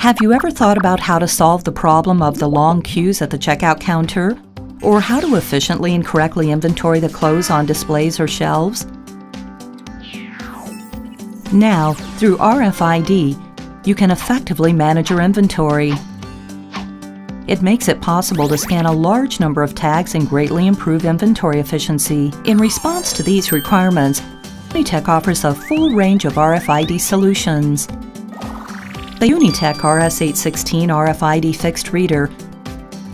Have you ever thought about how to solve the problem of the long queues at the checkout counter? Or how to efficiently and correctly inventory the clothes on displays or shelves? Now, through RFID, you can effectively manage your inventory. It makes it possible to scan a large number of tags and greatly improve inventory efficiency. In response to these requirements, Unitech offers a full range of RFID solutions. The Unitech RS816 RFID fixed reader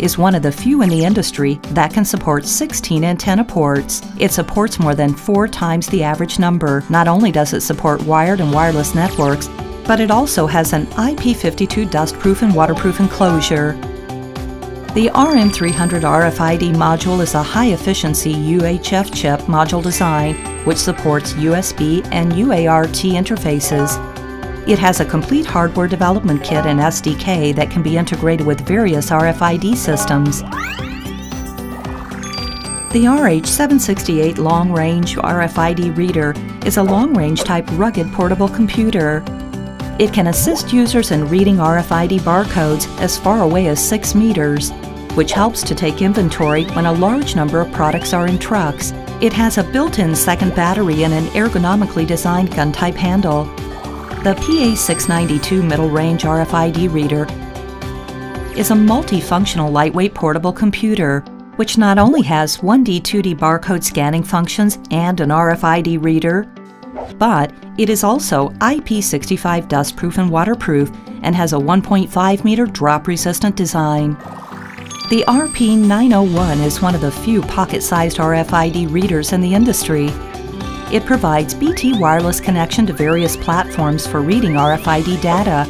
is one of the few in the industry that can support 16 antenna ports. It supports more than 4 times the average number. Not only does it support wired and wireless networks, but it also has an IP52 dust-proof and waterproof enclosure. The RM300 RFID module is a high-efficiency UHF chip module design which supports USB and UART interfaces. It has a complete hardware development kit and SDK that can be integrated with various RFID systems. The RH768 long-range RFID reader is a long-range type rugged portable computer. It can assist users in reading RFID barcodes as far away as 6 meters, which helps to take inventory when a large number of products are in trucks. It has a built-in second battery and an ergonomically designed gun-type handle. The PA692 middle-range RFID reader is a multifunctional lightweight portable computer, which not only has 1D, 2D barcode scanning functions and an RFID reader, but it is also IP65 dustproof and waterproof and has a 1.5 meter drop-resistant design. The RP901 is one of the few pocket-sized RFID readers in the industry. It provides BT wireless connection to various platforms for reading RFID data.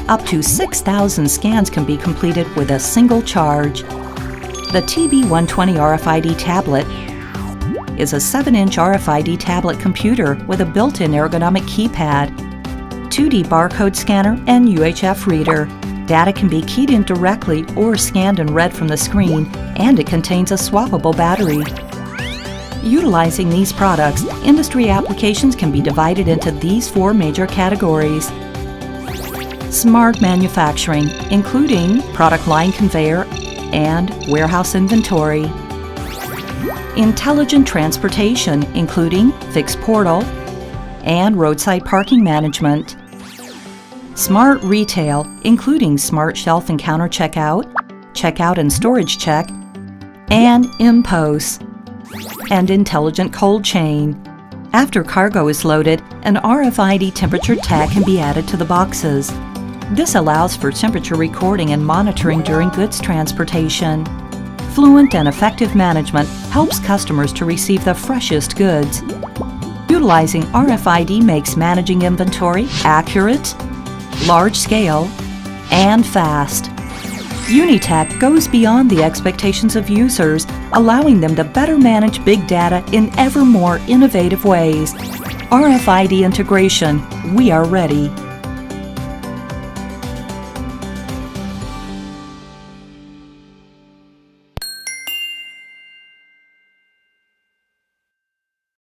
Up to 6,000 scans can be completed with a single charge. The TB120 Rfid Tablet is a 7-inch RFID tablet computer with a built-in ergonomic keypad, 2D barcode scanner, and UHF reader. Data can be keyed in directly or scanned and read from the screen, and it contains a swappable battery. Utilizing these products, industry applications can be divided into these 4 major categories. Smart manufacturing, including product line conveyor and warehouse inventory. Intelligent transportation, including fixed portal and roadside parking management. Smart retail, including smart shelf and counter checkout, checkout and storage check, and IMPOS. And intelligent cold chain. After cargo is loaded, an RFID temperature tag can be added to the boxes. This allows for temperature recording and monitoring during goods transportation. Fluent and effective management helps customers to receive the freshest goods. Utilizing RFID makes managing inventory accurate, large-scale, and fast. Unitech goes beyond the expectations of users, allowing them to better manage big data in ever more innovative ways. RFID integration, we are ready.